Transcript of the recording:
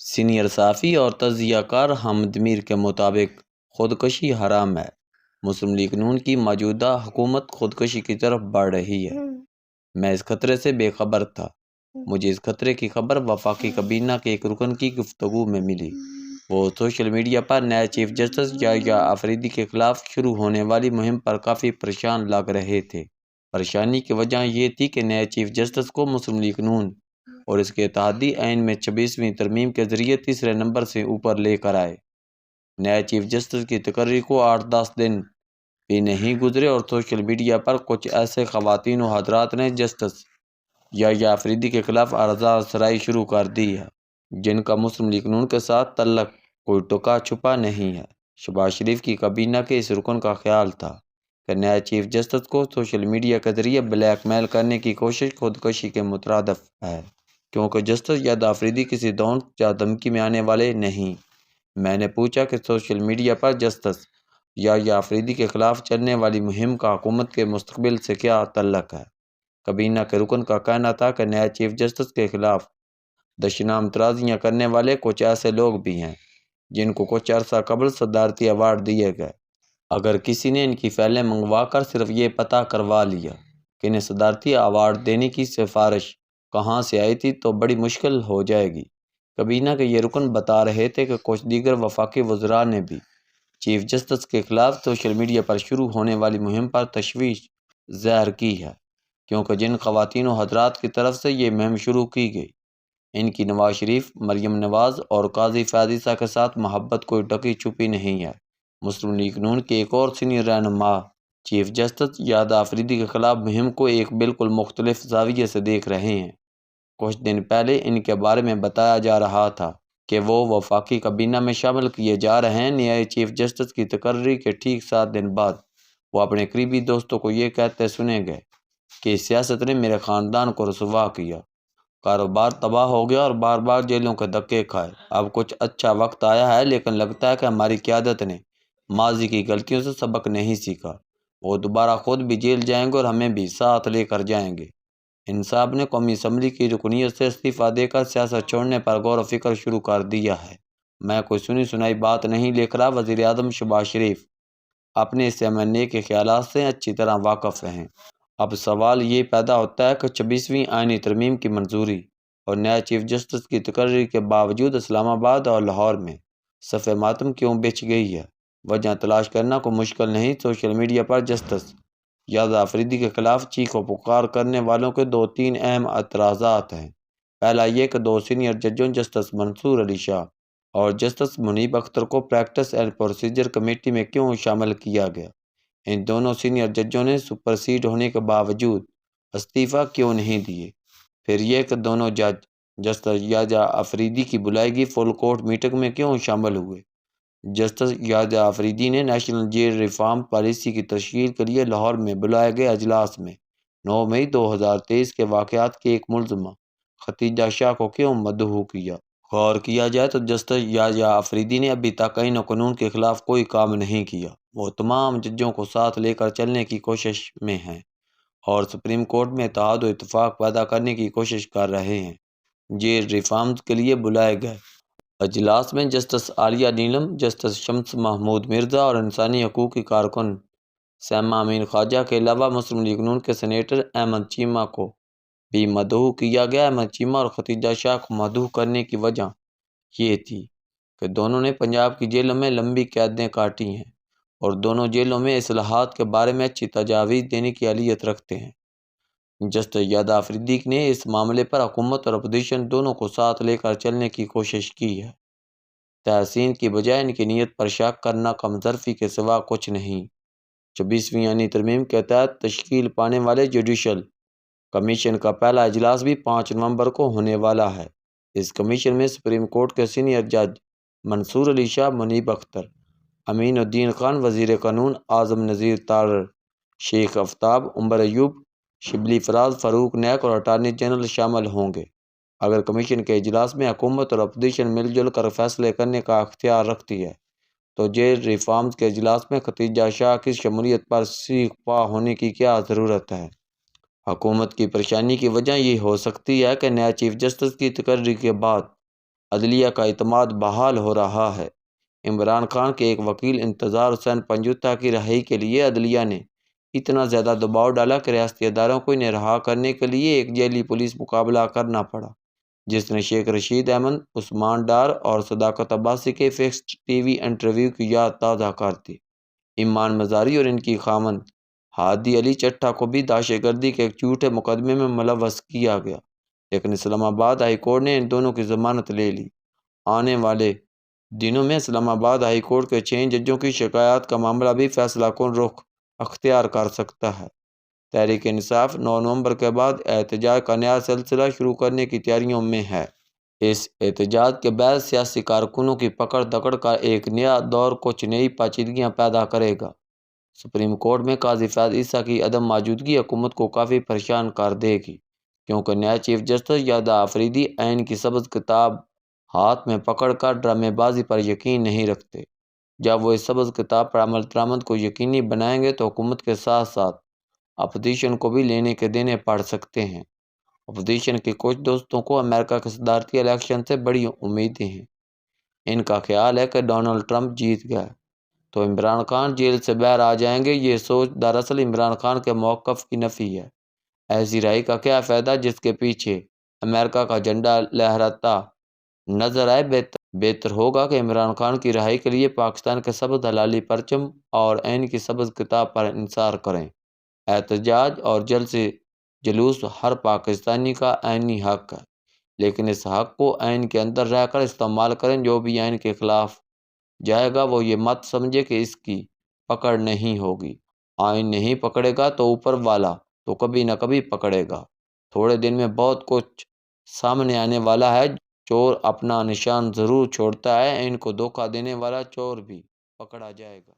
Senior صحافی اور تجزیہ کار حامد میر کے مطابق خودکشی حرام ہے۔ مسلم لیگ نون کی موجودہ حکومت خودکشی کی طرف بڑھ رہی ہے۔ میں اس خطرے سے بے خبر تھا۔ مجھے اس خطرے کی خبر وفاقی کابینہ کے ایک رکن کی گفتگو میں ملی۔ وہ سوشل میڈیا پر نئے چیف جسٹس یحییٰ آفریدی کے خلاف شروع ہونے والی مہم پر کافی پریشان لگ رہے تھے۔ پریشانی کی وجہ یہ تھی کہ نئے چیف جسٹس کو مسلم لیگ نون اور اس کے اتحادی آئین میں 26ویں ترمیم کے ذریعے تیسرے نمبر سے اوپر لے کر آئے۔ نئے چیف جسٹس کی تقرری کو 8-10 دن بھی نہیں گزرے اور سوشل میڈیا پر کچھ ایسے خواتین و حضرات نے جسٹس یحییٰ آفریدی کے خلاف اعزاز سرائی شروع کر دی ہے، جن کا مسلم لیگ نون کے ساتھ تعلق کوئی ٹکا چھپا نہیں ہے۔ شہباز شریف کی کابینہ کے اس رکن کا خیال تھا کہ نئے چیف جسٹس کو سوشل میڈیا کے ذریعے بلیک میل کرنے کی کوشش خودکشی کے مترادف ہے، کیونکہ جسٹس یحییٰ آفریدی کسی دھونک یا دھمکی میں آنے والے نہیں۔ میں نے پوچھا کہ سوشل میڈیا پر جسٹس یحییٰ آفریدی کے خلاف چلنے والی مہم کا حکومت کے مستقبل سے کیا تعلق ہے۔ کابینہ کے رکن کا کہنا تھا کہ نئے چیف جسٹس کے خلاف دشنام اعتراضیاں کرنے والے کچھ ایسے لوگ بھی ہیں جن کو کچھ عرصہ قبل صدارتی ایوارڈ دیے گئے۔ اگر کسی نے ان کی فائلیں منگوا کر صرف یہ پتہ کروا لیا کہ انہیں صدارتی ایوارڈ دینے کی سفارش کہاں سے آئی تھی تو بڑی مشکل ہو جائے گی۔ کابینہ کے یہ رکن بتا رہے تھے کہ کچھ دیگر وفاقی وزراء نے بھی چیف جسٹس کے خلاف سوشل میڈیا پر شروع ہونے والی مہم پر تشویش ظاہر کی ہے، کیونکہ جن خواتین و حضرات کی طرف سے یہ مہم شروع کی گئی، ان کی نواز شریف، مریم نواز اور قاضی فیاض عیسیٰ کے ساتھ محبت کوئی ڈکی چھپی نہیں ہے۔ مسلم لیگ نون کے ایک اور سینئر رہنما چیف جسٹس یحییٰ آفریدی کے خلاف مہم کو ایک بالکل مختلف زاویے سے دیکھ رہے ہیں۔ کچھ دن پہلے ان کے بارے میں بتایا جا رہا تھا کہ وہ وفاقی کابینہ میں شامل کیے جا رہے ہیں۔ نئے چیف جسٹس کی تقرری کے ٹھیک 7 دن بعد وہ اپنے قریبی دوستوں کو یہ کہتے سنے گئے کہ سیاست نے میرے خاندان کو رسوا کیا، کاروبار تباہ ہو گیا اور بار بار جیلوں کے دھکے کھائے۔ اب کچھ اچھا وقت آیا ہے، لیکن لگتا ہے کہ ہماری قیادت نے ماضی کی غلطیوں سے سبق نہیں سیکھا۔ وہ دوبارہ خود بھی جیل جائیں گے اور ہمیں بھی ساتھ لے کر جائیں گے۔ انصاف نے قومی اسمبلی کی رکنیت سے استعفیٰ دے کر سیاست چھوڑنے پر غور و فکر شروع کر دیا ہے۔ میں کوئی سنی سنائی بات نہیں لکھ رہا۔ وزیر اعظم شہباز شریف اپنے اس MNA کے خیالات سے اچھی طرح واقف ہیں۔ اب سوال یہ پیدا ہوتا ہے کہ 26ویں آئینی ترمیم کی منظوری اور نئے چیف جسٹس کی تقرری کے باوجود اسلام آباد اور لاہور میں صف ماتم کیوں بچھ گئی ہے؟ وجہ تلاش کرنا کوئی مشکل نہیں۔ سوشل میڈیا پر جسٹس یحییٰ آفریدی کے خلاف چیخ و پکار کرنے والوں کے 2-3 اہم اعتراضات ہیں۔ پہلا یہ کہ 2 سینئر ججوں جسٹس منصور علی شاہ اور جسٹس منیب اختر کو پریکٹس اینڈ پروسیجر کمیٹی میں کیوں شامل کیا گیا؟ ان دونوں سینئر ججوں نے سپرسیڈ ہونے کے باوجود استعفیٰ کیوں نہیں دیے؟ پھر یہ کہ دونوں جج جسٹس یحییٰ آفریدی کی بلائی گئی فل کورٹ میٹنگ میں کیوں شامل ہوئے؟ جسٹس یحییٰ آفریدی نے نیشنل جیل ریفارم پالیسی کی تشکیل کے لیے لاہور میں بلائے گئے اجلاس میں 9 مئی 2023 کے واقعات کی ایک ملزمہ ختیجہ شاہ کو کیوں مدعو کیا؟ غور کیا جائے تو جسٹس یحییٰ آفریدی نے ابھی تک آئین و قانون کے خلاف کوئی کام نہیں کیا۔ وہ تمام ججوں کو ساتھ لے کر چلنے کی کوشش میں ہیں اور سپریم کورٹ میں اتحاد و اتفاق پیدا کرنے کی کوشش کر رہے ہیں۔ جیل ریفارمز کے لیے بلائے گئے اجلاس میں جسٹس عالیہ نیلم، جسٹس شمس محمود مرزا اور انسانی حقوق کی کارکن سیما امین خواجہ کے علاوہ مسلم لیگ نون کے سینیٹر احمد چیمہ کو بھی مدعو کیا گیا۔ احمد چیمہ اور ختیجہ شاہ کو مدعو کرنے کی وجہ یہ تھی کہ دونوں نے پنجاب کی جیلوں میں لمبی قیادیں کاٹی ہیں اور دونوں جیلوں میں اصلاحات کے بارے میں اچھی تجاویز دینے کی اہلیت رکھتے ہیں۔ جسٹس یحییٰ آفریدی نے اس معاملے پر حکومت اور اپوزیشن دونوں کو ساتھ لے کر چلنے کی کوشش کی ہے۔ تحسین کی بجائے ان کی نیت پر شک کرنا کم ظرفی کے سوا کچھ نہیں۔ 26ویں آئینی ترمیم کے تحت تشکیل پانے والے جوڈیشل کمیشن کا پہلا اجلاس بھی 5 نومبر کو ہونے والا ہے۔ اس کمیشن میں سپریم کورٹ کے سینئر جج منصور علی شاہ، منیب اختر، امین الدین خان، وزیر قانون اعظم نذیر تارڑ، شیخ آفتاب، عمر ایوب، شبلی فراز، فاروق نیک اور اٹارنی جنرل شامل ہوں گے۔ اگر کمیشن کے اجلاس میں حکومت اور اپوزیشن مل جل کر فیصلے کرنے کا اختیار رکھتی ہے تو جیل ریفارمز کے اجلاس میں ختیجہ شاہ کی شمولیت پر سیخ پا ہونے کی کیا ضرورت ہے؟ حکومت کی پریشانی کی وجہ یہ ہو سکتی ہے کہ نئے چیف جسٹس کی تقرری کے بعد عدلیہ کا اعتماد بحال ہو رہا ہے۔ عمران خان کے ایک وکیل انتظار حسین پنجوتا کی رہائی کے لیے عدلیہ نے اتنا زیادہ دباؤ ڈالا کہ ریاستی اداروں کو انہیں رہا کرنے کے لیے ایک ذیلی پولیس مقابلہ کرنا پڑا، جس نے شیخ رشید احمد، عثمان ڈار اور صداقت عباسی کے فکس ٹی وی انٹرویو کی یاد تازہ کرتی۔ ایمان مزاری اور ان کی خامند ہادی علی چٹھا کو بھی دہشت گردی کے ایک جھوٹے مقدمے میں ملوث کیا گیا، لیکن اسلام آباد ہائی کورٹ نے ان دونوں کی ضمانت لے لی۔ آنے والے دنوں میں اسلام آباد ہائی کورٹ کے 6 ججوں کی شکایات کا معاملہ بھی فیصلہ کن رخ اختیار کر سکتا ہے۔ تحریک انصاف 9 نومبر کے بعد احتجاج کا نیا سلسلہ شروع کرنے کی تیاریوں میں ہے۔ اس احتجاج کے بعد سیاسی کارکنوں کی پکڑ دکڑ کا ایک نیا دور کچھ نئی پیچیدگیاں پیدا کرے گا۔ سپریم کورٹ میں قاضی فیاض عیسیٰ کی عدم موجودگی حکومت کو کافی پریشان کر دے گی، کیونکہ نیا چیف جسٹس یادا آفریدی آئین کی سبز کتاب ہاتھ میں پکڑ کر ڈرامے بازی پر یقین نہیں رکھتے۔ جب وہ اس سبز کتاب پر عمل درآمد کو یقینی بنائیں گے تو حکومت کے ساتھ ساتھ اپوزیشن کو بھی لینے کے دینے پڑ سکتے ہیں۔ اپوزیشن کے کچھ دوستوں کو امریکہ کے صدارتی الیکشن سے بڑی امیدیں ہیں۔ ان کا خیال ہے کہ ڈونلڈ ٹرمپ جیت گیا تو عمران خان جیل سے باہر آ جائیں گے۔ یہ سوچ دراصل عمران خان کے موقف کی نفی ہے۔ ایسی رہائی کا کیا فائدہ جس کے پیچھے امریکہ کا جھنڈا لہراتا نظر آئے؟ بہتر ہوگا کہ عمران خان کی رہائی کے لیے پاکستان کے سبز ہلالی پرچم اور آئین کی سبز کتاب پر انحصار کریں۔ احتجاج اور جلوس ہر پاکستانی کا آئینی حق ہے، لیکن اس حق کو آئین کے اندر رہ کر استعمال کریں۔ جو بھی آئین کے خلاف جائے گا وہ یہ مت سمجھے کہ اس کی پکڑ نہیں ہوگی۔ آئین نہیں پکڑے گا تو اوپر والا تو کبھی نہ کبھی پکڑے گا۔ تھوڑے دن میں بہت کچھ سامنے آنے والا ہے۔ چور اپنا نشان ضرور چھوڑتا ہے، آئین کو دھوکہ دینے والا چور بھی پکڑا جائے گا۔